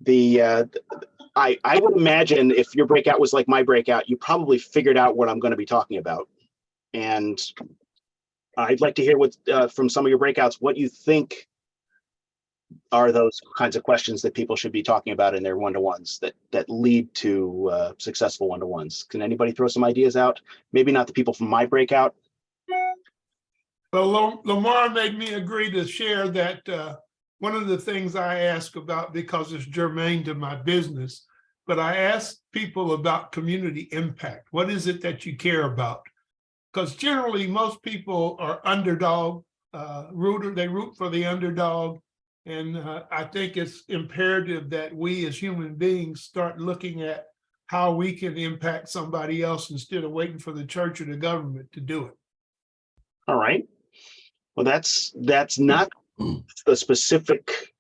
I would imagine if your breakout was like my breakout, you probably figured out what I'm going to be talking about. And I'd like to hear what from some of your breakouts, what you think are those kinds of questions that people should be talking about in their one-to-ones that lead to successful one-to-ones. Can anybody throw some ideas out? Maybe not the people from my breakout. Well, Lamar made me agree to share that one of the things I ask about, because it's germane to my business, but I ask people about community impact. What is it that you care about? Because generally most people are underdog rooter. They root for the underdog. And I think it's imperative that we as human beings start looking at how we can impact somebody else instead of waiting for the church or the government to do it. All right. Well, that's not the specific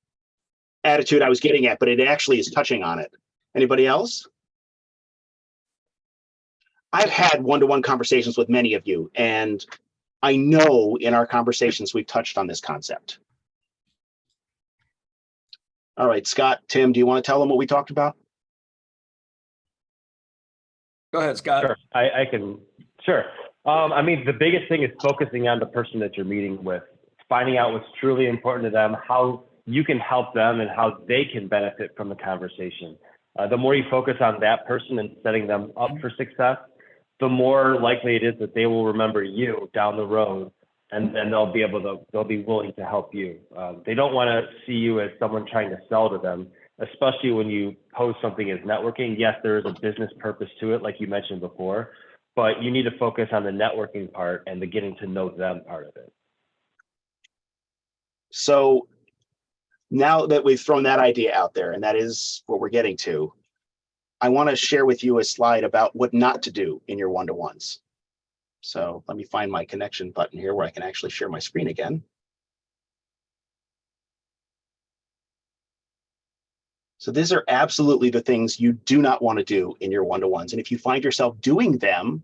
attitude I was getting at, but it actually is touching on it. Anybody else? I've had one-to-one conversations with many of you, and I know in our conversations we've touched on this concept. All right, Scott, Tim, do you want to tell them what we talked about? Go ahead, Scott. Sure, I can. Sure. I mean, the biggest thing is focusing on the person that you're meeting with, finding out what's truly important to them, how you can help them, and how they can benefit from the conversation. The more you focus on that person and setting them up for success, the more likely it is that they will remember you down the road, and then they'll be willing to help you. They don't want to see you as someone trying to sell to them, especially when you pose something as networking. Yes, there is a business purpose to it, like you mentioned before, but you need to focus on the networking part and the getting to know them part of it. So now that we've thrown that idea out there, and that is what we're getting to, I want to share with you a slide about what not to do in your one-to-ones. So let me find my connection button here where I can actually share my screen again. So these are absolutely the things you do not want to do in your one-to-ones. And if you find yourself doing them,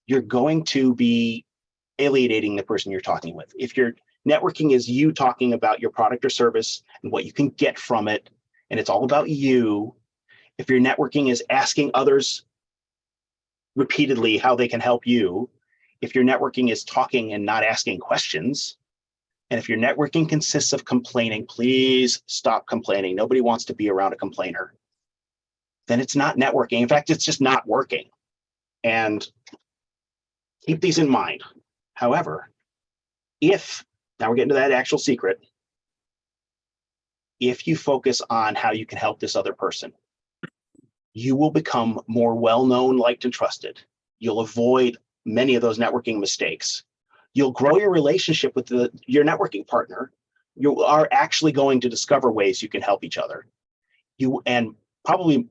you're going to be alienating the person you're talking with. If your networking is you talking about your product or service and what you can get from it, and it's all about you, if your networking is asking others repeatedly how they can help you, if your networking is talking and not asking questions, and if your networking consists of complaining, please stop complaining. Nobody wants to be around a complainer. Then it's not networking. In fact, it's just not working. And keep these in mind. However, now we're getting to that actual secret, if you focus on how you can help this other person, you will become more well-known, liked, and trusted. You'll avoid many of those networking mistakes. You'll grow your relationship with your networking partner. You are actually going to discover ways you can help each other. And probably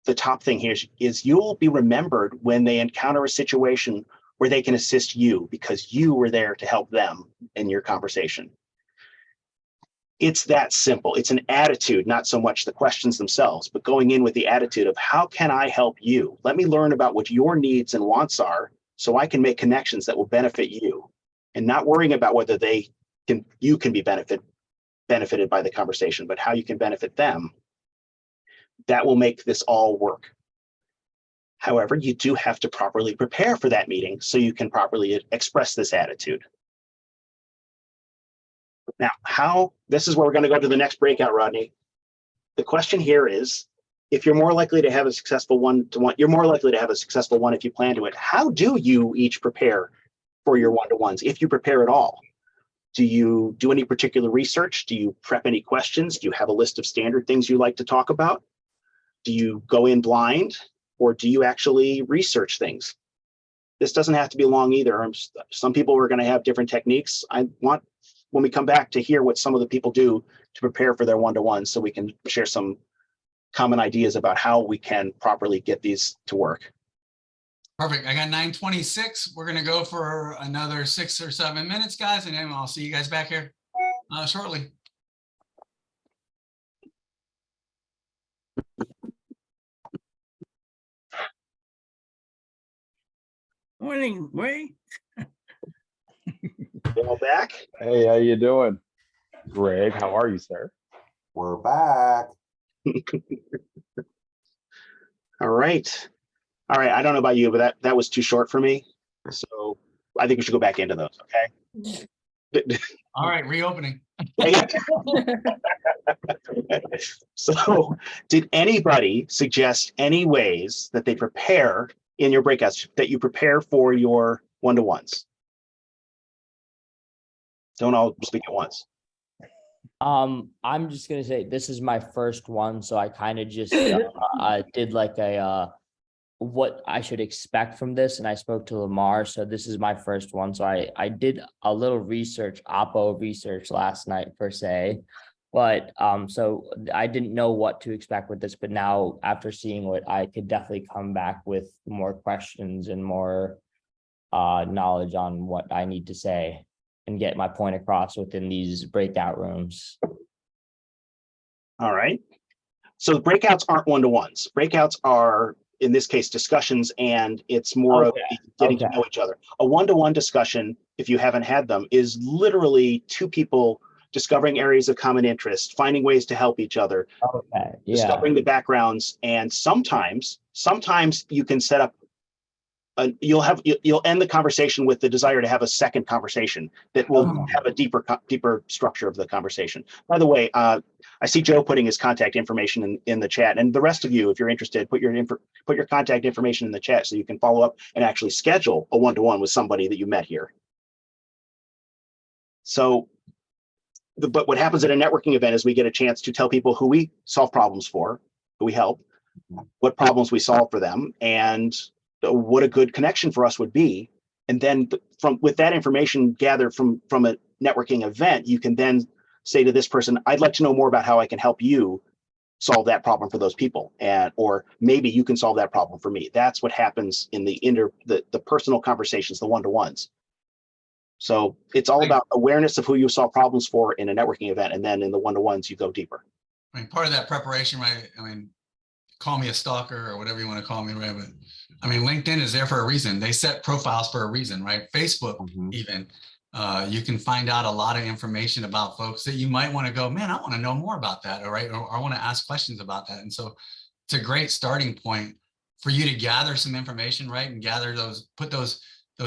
the top thing here is you'll be remembered when they encounter a situation where they can assist you because you were there to help them in your conversation. It's that simple. It's an attitude, not so much the questions themselves, but going in with the attitude of how can I help you? Let me learn about what your needs and wants are so I can make connections that will benefit you, and not worrying about whether you can be benefited by the conversation, but how you can benefit them. That will make this all work. However, you do have to properly prepare for that meeting so you can properly express this attitude. Now, this is where we're going to go to the next breakout, Rodney. The question here is, if you're more likely to have a successful one-to-one, you're more likely to have a successful one if you plan to it. How do you each prepare for your one-to-ones, if you prepare at all? Do you do any particular research? Do you prep any questions? Do you have a list of standard things you like to talk about? Do you go in blind, or do you actually research things? This doesn't have to be long either. Some people are going to have different techniques. I want, when we come back, to hear what some of the people do to prepare for their one-to-ones so we can share some common ideas about how we can properly get these to work. Perfect. I got 9:26. We're going to go for another 6 or 7 minutes, guys, and then I'll see you guys back here shortly. Morning, Ray. You all back? Hey, how you doing? Greg, how are you, sir? We're back. All right. All right. I don't know about you, but that was too short for me. So I think we should go back into those. Okay. All right, reopening. So did anybody suggest any ways that they prepare in your breakouts, that you prepare for your one-to-ones? Don't all speak at once. I'm just gonna say this is my first one, so I kind of just did like a what I should expect from this, and I spoke to Lamar, so this is my first one. So I did a little research, Oppo research last night per se, but so I didn't know what to expect with this, but now after seeing it, I could definitely come back with more questions and more knowledge on what I need to say and get my point across within these breakout rooms. All right. So breakouts aren't one-to-ones. Breakouts are, in this case, discussions, and it's more of getting to know each other. A one-to-one discussion, if you haven't had them, is literally two people discovering areas of common interest, finding ways to help each other, discovering the backgrounds, and sometimes you can set up you'll end the conversation with the desire to have a second conversation that will have a deeper structure of the conversation. By the way, I see Joe putting his contact information in the chat, and the rest of you, if you're interested, put your contact information in the chat so you can follow up and actually schedule a one-to-one with somebody that you met here. So, but what happens at a networking event is we get a chance to tell people who we solve problems for, who we help, what problems we solve for them, and what a good connection for us would be. And then with that information gathered from a networking event, you can then say to this person, I'd like to know more about how I can help you solve that problem for those people. Or maybe you can solve that problem for me. That's what happens in the personal conversations, the one-to-ones. So it's all about awareness of who you solve problems for in a networking event. And then in the one-to-ones, you go deeper. I mean, part of that preparation, right? I mean, call me a stalker or whatever you want to call me, right? But I mean, LinkedIn is there for a reason. They set profiles for a reason, right? Facebook, even, you can find out a lot of information about folks that you might want to go, man, I want to know more about that, all right? Or I want to ask questions about that. And so it's a great starting point for you to gather some information, right? And gather put those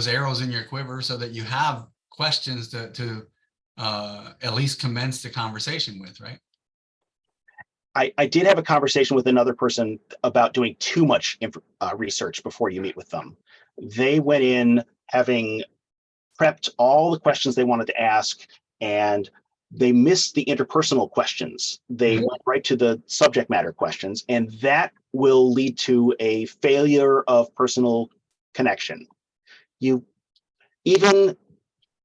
arrows in your quiver so that you have questions to at least commence the conversation with, right? I did have a conversation with another person about doing too much research before you meet with them. They went in having prepped all the questions they wanted to ask, and they missed the interpersonal questions. They went right to the subject matter questions, and that will lead to a failure of personal connection. Even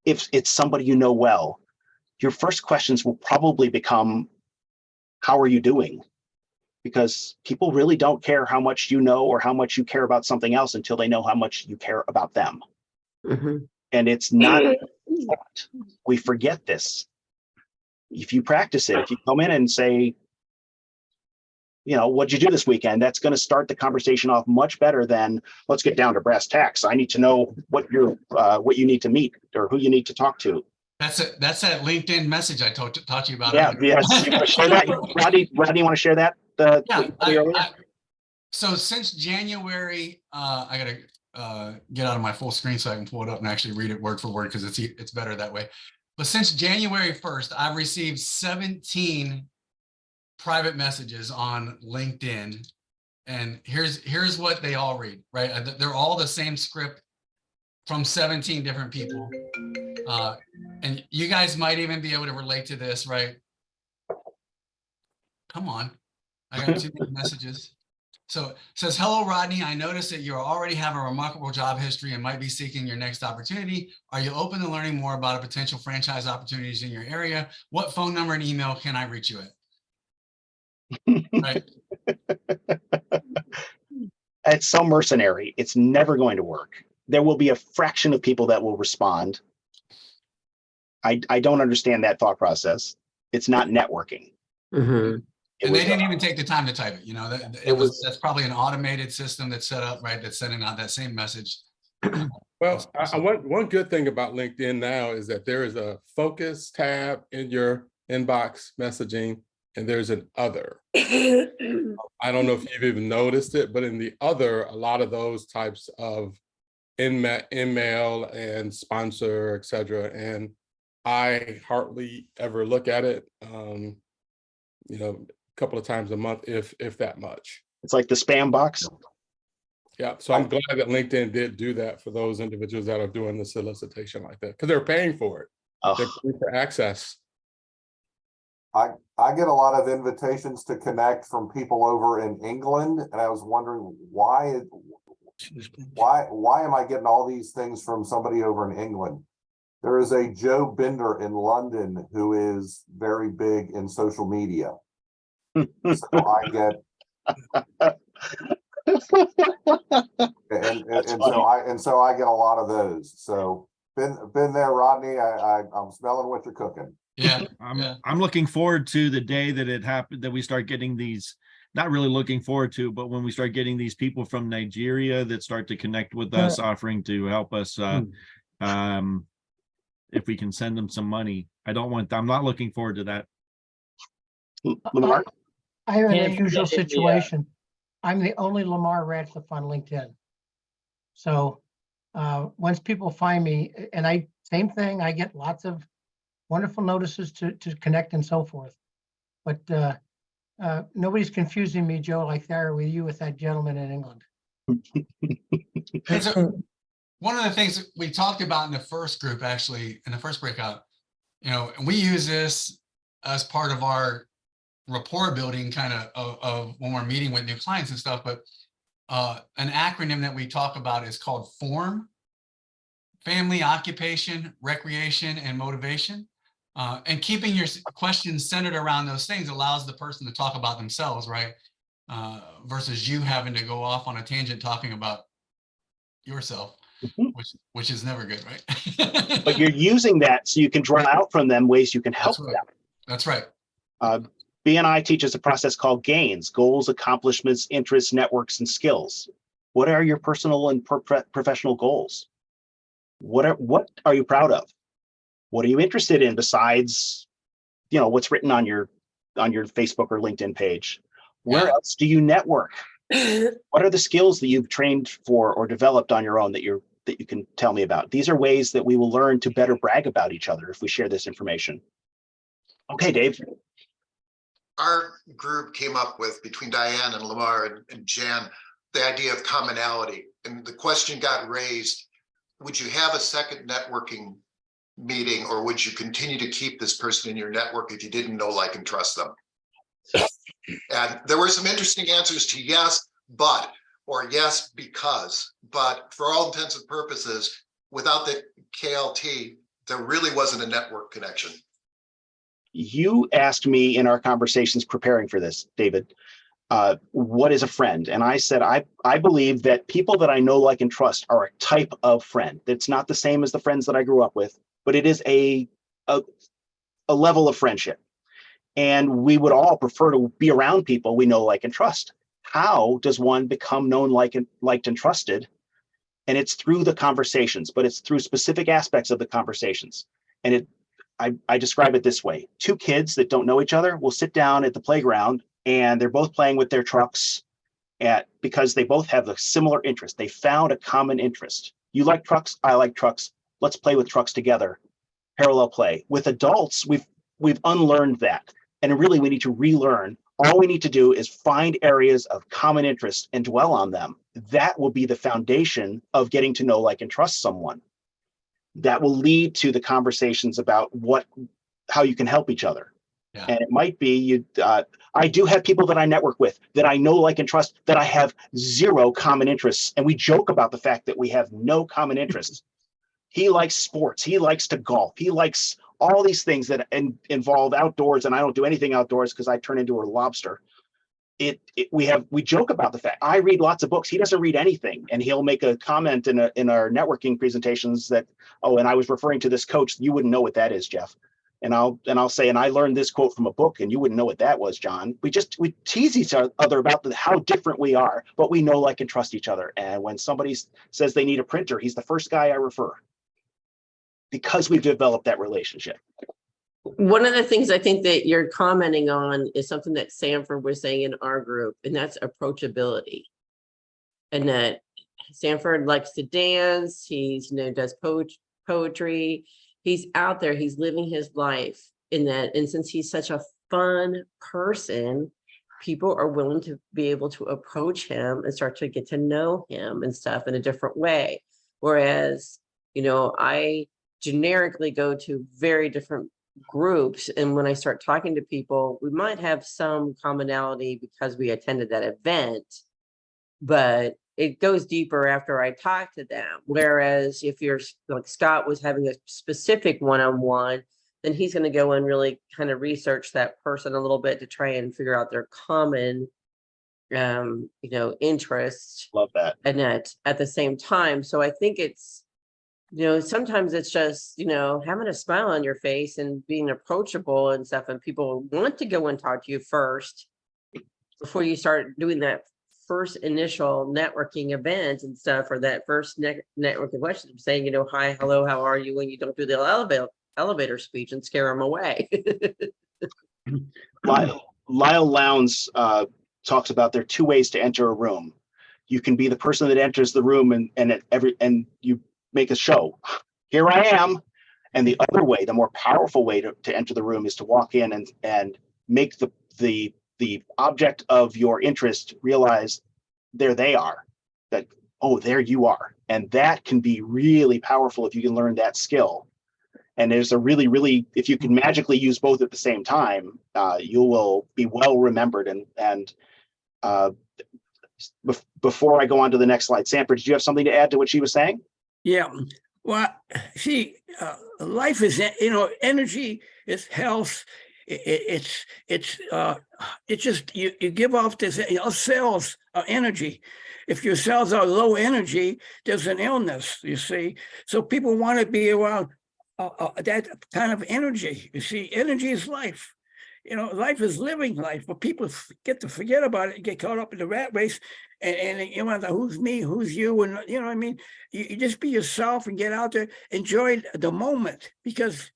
if it's somebody you know well, your first questions will probably become, how are you doing? Because people really don't care how much you know or how much you care about something else until they know how much you care about them. And it's not, we forget this. If you practice it, if you come in and say, you know, what'd you do this weekend? That's going to start the conversation off much better than, let's get down to brass tacks. I need to know what you need to meet or who you need to talk to. That's that LinkedIn message I taught you about. Yeah, yes. You want to share that? Rodney, you want to share that? So since January, I gotta get out of my full screen so I can pull it up and actually read it word for word because it's better that way. But since January 1st, I've received 17 private messages on LinkedIn, and here's what they all read. Right, they're all the same script from 17 different people. And you guys might even be able to relate to this, right? Come on. I got 2 messages. So it says, hello, Rodney. I noticed that you already have a remarkable job history and might be seeking your next opportunity. Are you open to learning more about a potential franchise opportunities in your area? What phone number and email can I reach you at? Right. It's so mercenary. It's never going to work. There will be a fraction of people that will respond. I don't understand that thought process. It's not networking. And they didn't even take the time to type it. You know, that's probably an automated system that's set up, right? That's sending out that same message. Well, one good thing about LinkedIn now is that there is a focus tab in your inbox messaging and there's an other. I don't know if you've even noticed it, but in the other, a lot of those types of email and sponsor, et cetera. And I hardly ever look at it, you know, a couple of times a month, if that much. It's like the spam box. Yeah, so I'm glad that LinkedIn did do that for those individuals that are doing the solicitation like that, because they're paying for it. They're Oh, paying for access. I get a lot of invitations to connect from people over in England, and I was wondering why am I getting all these things from somebody over in England? There is a Joe Binder in London who is very big in social media. So I get and so I get a lot of those. So been there, Rodney. I'm smelling what you're cooking. Yeah. I'm looking forward to the day that it happened, that we start getting these, not really looking forward to, but when we start getting these people from Nigeria that start to connect with us, offering to help us, if we can send them some money. I'm not looking forward to that. Lamar? I have an Can't unusual forget the, situation. I'm the only Lamar Radcliffe on LinkedIn. So once people find me, and same thing, I get lots of wonderful notices to connect and so forth. But nobody's confusing me, Joe, like they are with you with that gentleman in England. One of the things we talked about in the first group, actually, in the first breakout, you know, and we use this as part of our rapport building kind of when we're meeting with new clients and stuff, but an acronym that we talk about is called FORM: family, occupation, recreation, and motivation. And keeping your questions centered around those things allows the person to talk about themselves, right? Versus you having to go off on a tangent talking about yourself, which is never good, right? But you're using that so you can draw out from them ways you can help them. That's right. BNI teaches a process called GAINS: goals, accomplishments, interests, networks, and skills. What are your personal and professional goals? What are you proud of? What are you interested in besides, you know, what's written on your Facebook or LinkedIn page? Where else do you network? What are the skills that you've trained for or developed on your own that you can tell me about? These are ways that we will learn to better brag about each other if we share this information. Okay, Dave. Our group came up with, between Diane and Lamar and Jan, the idea of commonality. And the question got raised, would you have a second networking meeting, or would you continue to keep this person in your network if you didn't know, like, and trust them? And there were some interesting answers to yes, but, or yes, because, but for all intents and purposes, without the KLT, there really wasn't a network connection. You asked me in our conversations preparing for this, David, what is a friend? And I said, I believe that people that I know, like, and trust are a type of friend. It's not the same as the friends that I grew up with, but it is a level of friendship. And we would all prefer to be around people we know, like, and trust. How does one become known, liked, and trusted? And it's through the conversations, but it's through specific aspects of the conversations. And I describe it this way. Two kids that don't know each other will sit down at the playground and they're both playing with their trucks because they both have a similar interest. They found a common interest. You like trucks, I like trucks. Let's play with trucks together. Parallel play. With adults, we've unlearned that. And really we need to relearn. All we need to do is find areas of common interest and dwell on them. That will be the foundation of getting to know, like, and trust someone. That will lead to the conversations about how you can help each other. Yeah. And it might be I do have people that I network with that I know, like, and trust, that I have zero common interests. And we joke about the fact that we have no common interests. He likes sports. He likes to golf. He likes all these things that involve outdoors, and I don't do anything outdoors because I turn into a lobster. We joke about the fact I read lots of books. He doesn't read anything, and he'll make a comment in our networking presentations that, oh, and I was referring to this coach. You wouldn't know what that is, Jeff. And I'll say, and I learned this quote from a book, and you wouldn't know what that was, John. We tease each other about how different we are, but we know, like, and trust each other. And when somebody says they need a printer, he's the first guy I refer, because we've developed that relationship. One of the things I think that you're commenting on is something that Sanford was saying in our group, and that's approachability. And that Sanford likes to dance, he's, does poetry, he's out there, he's living his life in that. And since he's such a fun person, people are willing to be able to approach him and start to get to know him and stuff in a different way. Whereas, I generically go to very different groups, and when I start talking to people, we might have some commonality because we attended that event, but it goes deeper after I talk to them. Whereas if you're like Scott was having a specific one-on-one, then he's going to go and really kind of research that person a little bit to try and figure out their common interests. Love that. And at the same time. So I think it's, sometimes it's just, having a smile on your face and being approachable and stuff. And people want to go and talk to you first before you start doing that first initial networking event and stuff, or that first networking question, saying, hi, hello, how are you? When you don't do the elevator speech and scare them away. Lyle Lowndes talks about there are two ways to enter a room. You can be the person that enters the room and you make a show. Here I am. And the other way, the more powerful way to enter the room is to walk in and make the object of your interest realize there they are, that, oh, there you are. And that can be really powerful if you can learn that skill. And there's a really, really, if you can magically use both at the same time, you will be well remembered. And before I go on to the next slide, Sanford, did you have something to add to what she was saying? Yeah. Well, see, life is, energy is health. It's just, you give off this, your cells are energy. If your cells are low energy, there's an illness, you see. So people want to be around that kind of energy. You see, energy is life. Life is living life, but people get to forget about it, get caught up in the rat race, and you wonder who's me, who's you, and what I mean. You just be yourself and get out there, enjoy the moment, because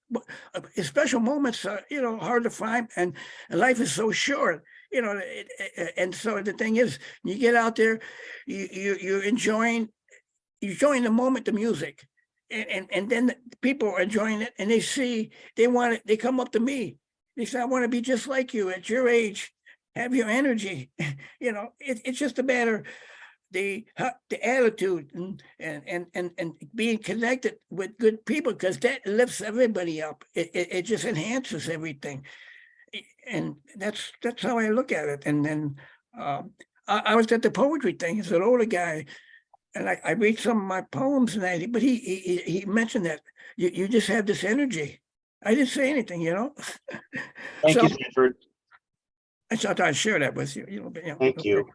special moments are hard to find, and life is so short. And so the thing is, you get out there, you're enjoying the moment, the music, and then people are enjoying it, and they come up to me. They say, I want to be just like you at your age, have your energy. It's just a matter the attitude and being connected with good people, because that lifts everybody up. It just enhances everything. And that's how I look at it. And then I was at the poetry thing as an older guy, and I read some of my poems and that, but he mentioned that you just have this energy. I didn't say anything, Thank you, Sanford. I thought I'd share that with you. Thank you.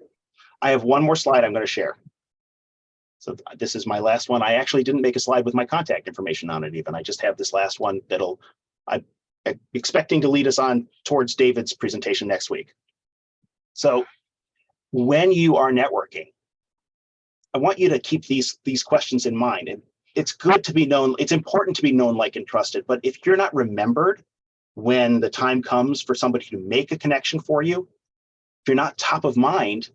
I have one more slide I'm going to share. So this is my last one. I actually didn't make a slide with my contact information on it even. I just have this last one I'm expecting to lead us on towards David's presentation next week. So when you are networking, I want you to keep these questions in mind. And it's good to be known. It's important to be known, liked, and trusted. But if you're not remembered when the time comes for somebody to make a connection for you, if you're not top of mind,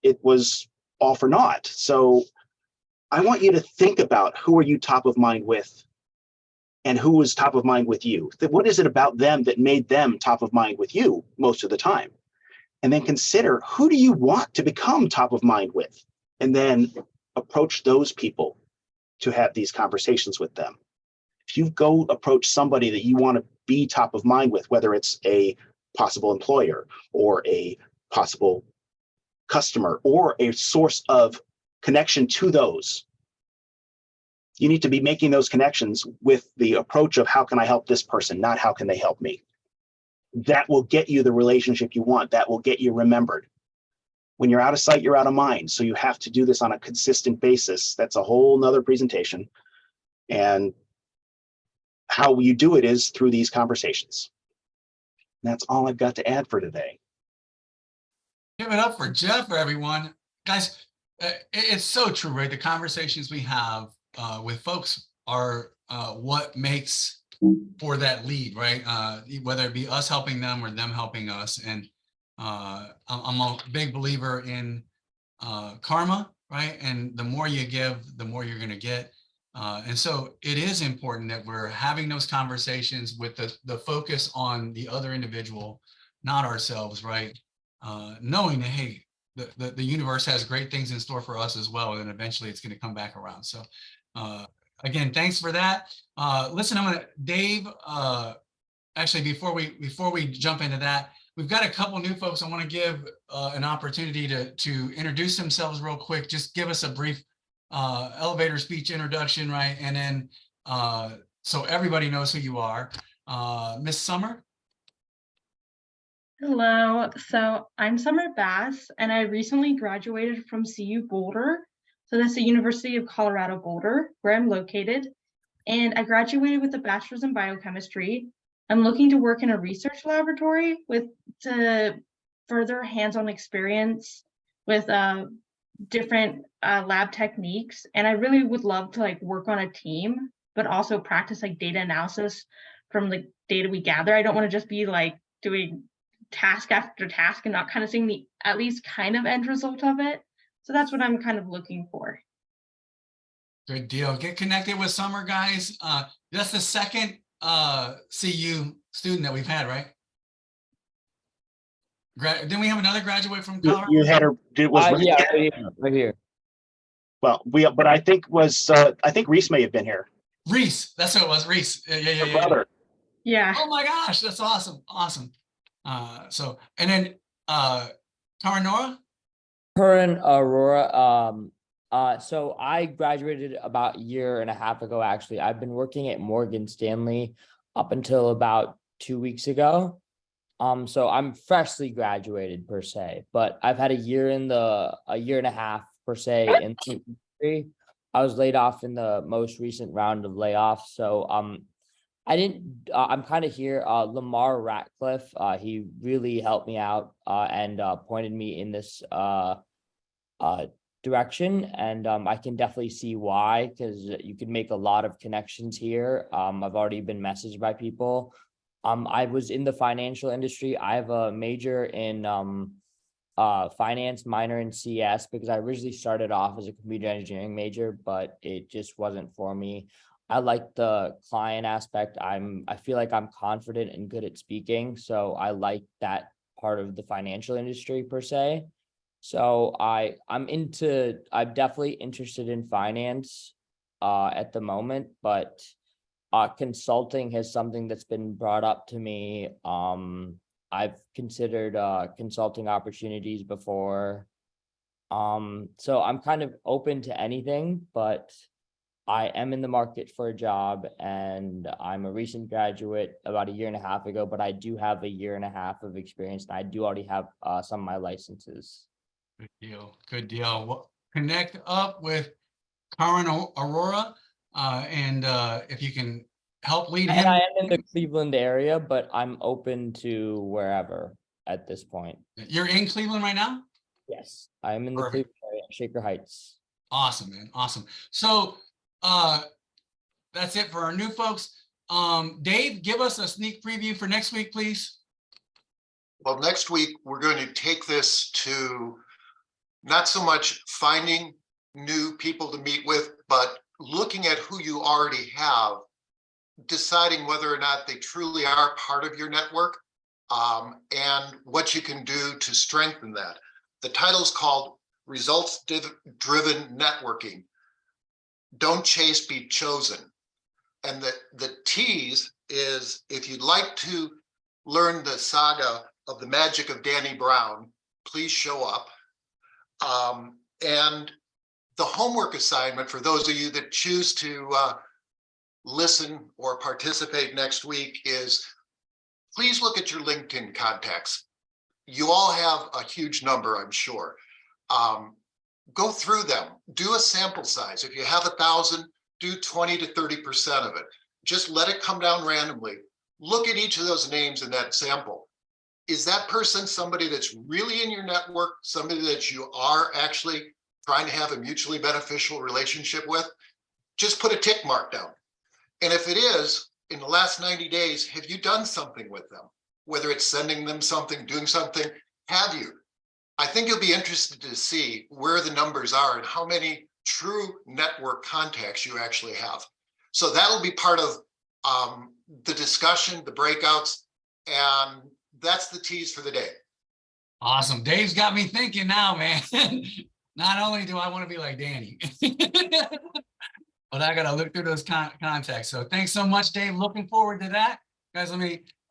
it was all for naught. So I want you to think about, who are you top of mind with, and who was top of mind with you? What is it about them that made them top of mind with you most of the time? And then consider, who do you want to become top of mind with? And then approach those people to have these conversations with them. If you go approach somebody that you want to be top of mind with, whether it's a possible employer or a possible customer or a source of connection to those, you need to be making those connections with the approach of, how can I help this person, not how can they help me? That will get you the relationship you want. That will get you remembered. When you're out of sight, you're out of mind. So you have to do this on a consistent basis. That's a whole nother presentation. And how you do it is through these conversations. And that's all I've got to add for today. Give it up for Jeff, everyone. Guys, it's so true, right? The conversations we have with folks are what makes for that lead, right? Whether it be us helping them or them helping us. And I'm a big believer in karma, right? And the more you give, the more you're going to get. And so it is important that we're having those conversations with the focus on the other individual, not ourselves, right? Knowing that, hey, the universe has great things in store for us as well, and eventually it's going to come back around. So again, thanks for that. Listen, I'm gonna, Dave, actually, before we jump into that, we've got a couple new folks. I want to give an opportunity to introduce themselves real quick. Just give us a brief elevator speech introduction, right? And then so everybody knows who you are. Miss Summer. Hello, so I'm Summer Bass, and I recently graduated from CU Boulder. So that's the University of Colorado Boulder, where I'm located. And I graduated with a bachelor's in biochemistry. I'm looking to work in a research laboratory to further hands-on experience with different lab techniques. And I really would love to like work on a team, but also practice like data analysis from the data we gather. I don't want to just be like doing task after task and not kind of seeing the at least kind of end result of it. So that's what I'm kind of looking for. Good deal. Get connected with Summer, guys. That's the second CU student that we've had, right? Didn't we have another graduate from Colorado? You had her. It was Yeah, right here. well, but I think Reese may have been here. Reese, that's who it was. Reese. Yeah. Brother. Yeah. Oh my gosh, that's awesome. So, and then Karanora? Current Aurora. So I graduated about a year and a half ago, actually. I've been working at Morgan Stanley up until about 2 weeks ago. So I'm freshly graduated per se, but I've had a year and a half per se in the industry. I was laid off in the most recent round of layoffs. So I'm kind of here. Lamar Ratcliffe, he really helped me out and pointed me in this direction. And I can definitely see why, because you can make a lot of connections here. I've already been messaged by people. I was in the financial industry. I have a major in finance, minor in CS, because I originally started off as a computer engineering major, but it just wasn't for me. I like the client aspect. I feel like I'm confident and good at speaking. So I like that part of the financial industry per se. So I'm definitely interested in finance at the moment, but consulting is something that's been brought up to me. I've considered consulting opportunities before. So I'm kind of open to anything, but I am in the market for a job, and I'm a recent graduate about a year and a half ago, but I do have a year and a half of experience, and I do already have some of my licenses. Good deal. Good deal. Well, connect up with Karan Aurora, and if you can help lead him. And I am in the Cleveland area, but I'm open to wherever at this point. You're in Cleveland right now? Yes, I'm in the Perfect. Cleveland area, Shaker Heights. Awesome, man. Awesome. So that's it for our new folks. Dave, give us a sneak preview for next week, please. Well, next week, we're going to take this to not so much finding new people to meet with, but looking at who you already have, deciding whether or not they truly are part of your network, and what you can do to strengthen that. The title is called Results-Driven Networking. Don't chase, be chosen. And the tease is, if you'd like to learn the saga of the magic of Danny Brown, please show up. And the homework assignment for those of you that choose to listen or participate next week is, please look at your LinkedIn contacts. You all have a huge number, I'm sure. Go through them, do a sample size. If you have 1,000, do 20 to 30% of it. Just let it come down randomly. Look at each of those names in that sample. Is that person somebody that's really in your network, somebody that you are actually trying to have a mutually beneficial relationship with? Just put a tick mark down. And if it is, in the last 90 days, have you done something with them? Whether it's sending them something, doing something, have you? I think you'll be interested to see where the numbers are and how many true network contacts you actually have. So that'll be part of the discussion, the breakouts, and that's the tease for the day. Awesome. Dave's got me thinking now, man. Not only do I want to be like Danny, but I got to look through those contacts. So thanks so much, Dave. Looking forward to that. Guys, let me